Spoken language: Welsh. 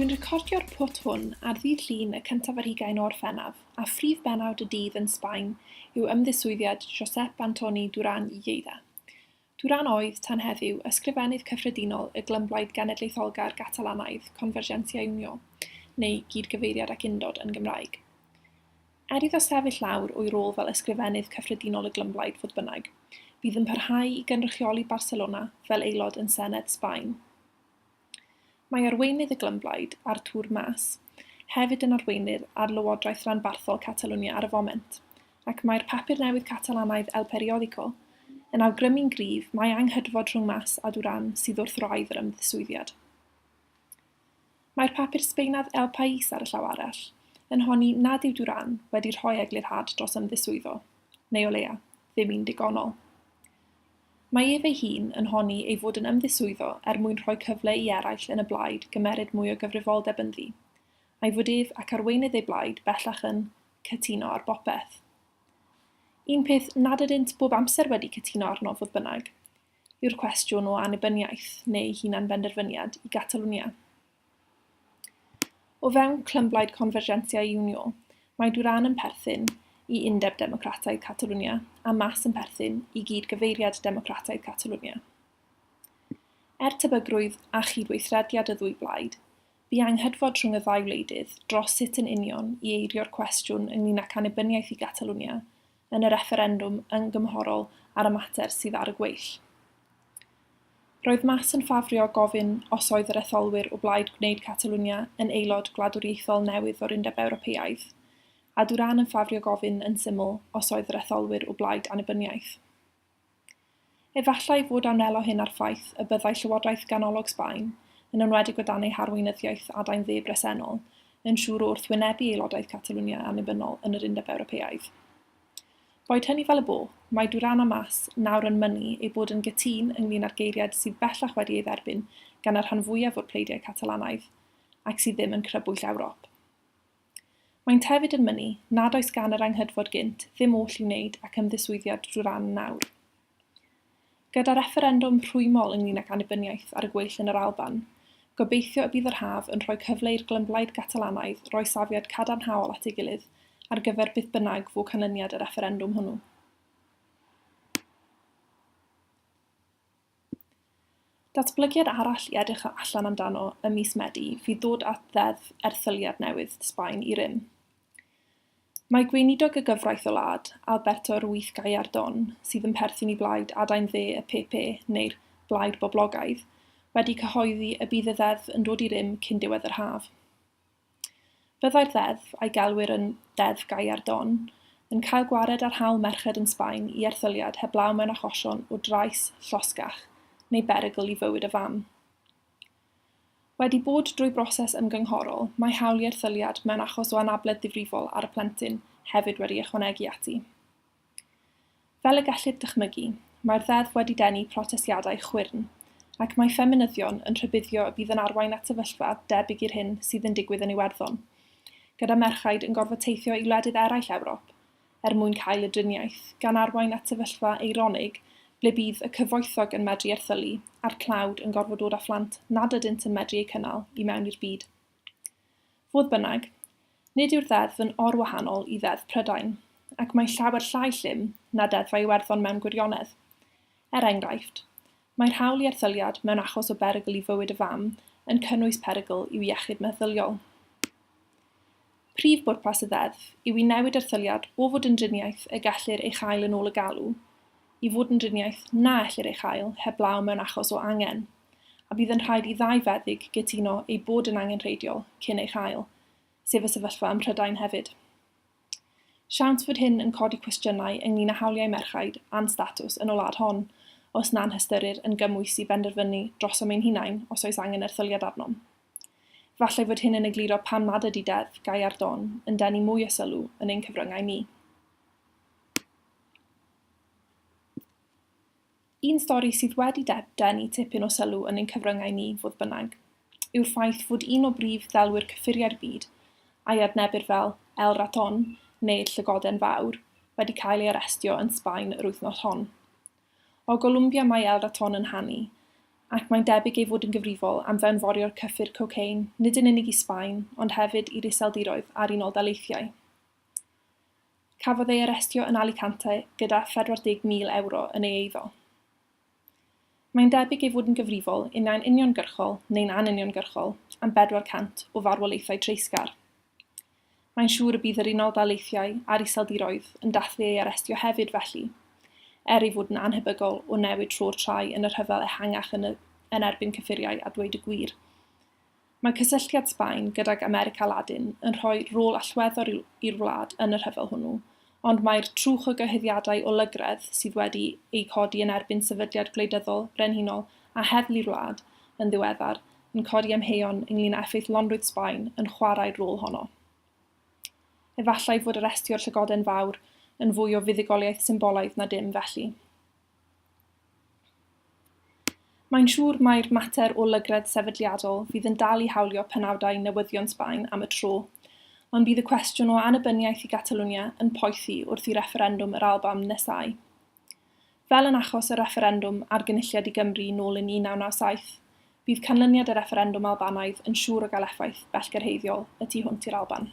Dwi'n recordio'r pwt hwn ar ddydd Llun y 1af ar 20 o Orffennaf, a phrif bennawd y dydd yn Sbaen yw ymddiswyddiad Josep Antoni Duran i gyda. Duran oedd, tan heddiw, ysgrifennydd cyffredinol y glymblaid genedlaetholgar Gatalanaidd Convergencia Unió, neu gydgyfeiriad ac undod yn Gymraeg. Iddo sefyll lawr o'i rôl fel ysgrifennydd cyffredinol y glymblaid fodd bynnag, bydd yn parhau i gynrychioli Barcelona fel aelod yn Senedd Sbaen. Mae arweinydd y glymblaid ar tŵr mas, hefyd yn arweinydd ar Lywodraeth Ranbarthol Catalwnia ar y foment, ac mae'r papur newydd Catalanaidd El Periódico yn awgrymu'n gryf mae anghydfod rhwng Mas a Duran sydd wrth roedd yr ymddiswyddiad. Mae'r papur Sbaenaidd El País ar y llaw arall yn honni nad yw Duran wedi rhoi eglurhad dros ymddiswyddo, neu o leia, ddim un digonol. Mae ef ei hun yn honni ei fod yn ymddiswyddo mwyn rhoi cyfle i eraill yn y blaid gymeryd mwy o gyfrifoldeb ynddi, a'i fod ef ac arweinydd ei blaid bellach yn cytuno ar bopeth. Un peth nad ydynt bob amser wedi cytuno arno fodd bynnag, yw'r cwestiwn o annibyniaeth neu hunan benderfyniad i Catalwnia. O fewn clymblaid Convergencia Unió, mae Duran yn perthyn i Undeb Democrataidd Catalwnia a Mas yn perthyn i gydgyfeiriad Democrataidd Catalwnia. Tebygrwydd a chydweithrediad y ddwy blaid, bu anghydfod rhwng y ddau wleidydd dros sut yn union i eirio'r cwestiwn ynglŷn ag annibyniaeth i Catalwnia yn y referendwm ymgymhorol ar y mater sydd ar y gweill. Roedd Mas yn ffafrio gofyn os oedd yr etholwyr o blaid gwneud Catalwnia yn aelod gwladwriaethol newydd o'r Undeb Ewropeaidd, a Duran yn ffafrio gofyn yn syml os oedd yr etholwyr o blaid annibyniaeth. Efallai fod amnelo hyn ar ffaith y byddai Llywodraeth Ganolog Sbaen, yn enwedig o dan ei harweinyddiaeth adain dde bresennol, yn siŵr o wrthwynebu aelodaeth Catalwnia annibynnol yn yr Undeb Ewropeaidd. Boed hynny fel y bo, mae Duran a Mas nawr yn mynnu ei bod yn gytun ynglŷn â'r geiriad sydd bellach wedi ei dderbyn gan yr rhan fwyaf o'r pleidiau Catalanaidd, ac sydd ddim yn crybwyll Ewrop. Mae'n hefyd yn mynnu nad oes gan yr anghydfod gynt ddim oll i wneud ac ymddiswyddiad Duran nawr. Gyda referendwm rhwymol ynglŷn ag annibyniaeth ar y gweill yn yr Alban, gobeithio y bydd yr haf yn rhoi cyfle i'r glymblaid Catalanaidd roi safiad cadarnhaol at ei gilydd ar gyfer byth bynnag fo canlyniad y referendwm hwnnw. Datblygiad arall i edrych allan amdano ym mis Medi fydd dod at ddeddf erthyliad newydd Sbaen i rym. Mae gweinidog y gyfraith o wlad, Alberto Ruiz Gallardón, sydd yn perthyn i blaid adain dde y PP neu'r blaid boblogaidd, wedi cyhoeddi y bydd y ddeddf yn dod i rym cyn diwedd yr haf. Byddai'r ddeddf, a'i gelwir yn Deddf Gallardón, yn cael gwared ar hawl merched yn Sbaen i erthyliad heblaw mewn achosion o drais, llosgach neu berygl i fywyd y fam. Wedi bod drwy broses ymgynghorol, mae hawl i erthyliad mewn achos o anabledd ddifrifol ar y plentyn hefyd wedi ychwanegu ati. Fel y gallir dychmygu, mae'r ddeddf wedi denu protestiadau chwyrn, ac mae ffeminyddion yn rhybuddio y bydd yn arwain at sefyllfa debyg i'r hyn sydd yn digwydd yn Iwerddon, gyda merchaid yn gorfod teithio i wledydd eraill Ewrop, mwyn cael y driniaeth, gan arwain at sefyllfa eironig ble bydd y cyfoethog yn medru erthylu a'r clawd yn gorfod dod â phlant nad ydynt yn medru eu cynnal i mewn i'r byd. Fodd bynnag, nid yw'r ddeddf yn orwahanol i ddeddf Prydain, ac mae llawer llai llym na deddfa Iwerddon mewn gwirionedd. Enghraifft, mae'r hawl i erthyliad mewn achos o berygl i fywyd y fam yn cynnwys perygl i'w iechyd meddyliol. Prif bwrpas y ddeddf yw i newid erthyliad o fod yn driniaeth y gellir ei chael yn ôl y galw, i fod yn driniaeth na ellir ei chael heblaw mewn achos o angen, a bydd yn rhaid i ddau feddyg gytuno ei bod yn angenrheidiol cyn ei chael, sef y sefyllfa ym Mhrydain hefyd. Siawns fod hyn yn codi cwestiynau ynglŷn â hawliau merchaid a'n statws yn y wlad hon, os na'n hystyrir yn gymwys i benderfynu dros am ein hunain os oes angen erthyliad arnom. Falle fod hyn yn egluro pam nad ydi deddf Gallardón yn denu mwy o sylw yn ein cyfryngau ni. Un stori sydd wedi denu tipyn o sylw yn ein cyfryngau ni fodd bynnag, yw'r ffaith fod un o brif ddelwyr cyffuriau'r byd, a'i adnebir fel El Raton neu'r Llygoden Fawr, wedi cael ei arestio yn Sbaen yr wythnos hon. O Columbia mae El Raton yn hanu, ac mae'n debyg ei fod yn gyfrifol am fewnforio'r cyffur cocaine, nid yn unig i Sbaen, ond hefyd i'r iseldiroedd a'r Unol Daleithiau. Cafodd ei arestio yn Alicante gyda €40,000 yn ei eiddo. Mae'n debyg ei fod yn gyfrifol unau'n uniongyrchol neu'n anuniongyrchol am 400 o farwolaethau treisgar. Mae'n siŵr y bydd yr Unol Daleithiau a'r iseldiroedd yn dathlu ei arestio hefyd felly, ei fod yn anhebygol o newid tro'r trai yn y rhyfel ehangach yn erbyn cyffuriau a dweud y gwir. Mae cysylltiad Sbaen gydag America Ladin yn rhoi rôl allweddol i'r wlad yn y rhyfel hwnnw, ond mae'r trwch o gyhuddiadau o lygredd sydd wedi ei codi yn erbyn sefydliad gwleidyddol, brenhinol a heddlu'r wlad yn ddiweddar yn codi amheuon ynglŷn â effaith lonrwydd Sbaen yn chwarae'r rôl honno. Efallai fod arestio'r llygoden fawr yn fwy o fuddugoliaeth symbolaidd na dim felly. Mae'n siŵr mae'r mater o lygredd sefydliadol fydd yn dal i hawlio penawdau newyddion Sbaen am y tro, ond bydd y cwestiwn o annibyniaeth i Catalwnia yn poethi wrth i referendwm yr Alban nesau. Fel yn achos y referendwm ar gynulliad i Gymru nôl yn 1997, bydd canlyniad y referendwm Albanaidd yn siŵr o gael effaith bellgyrhaeddiol y tu hwnt i'r Alban.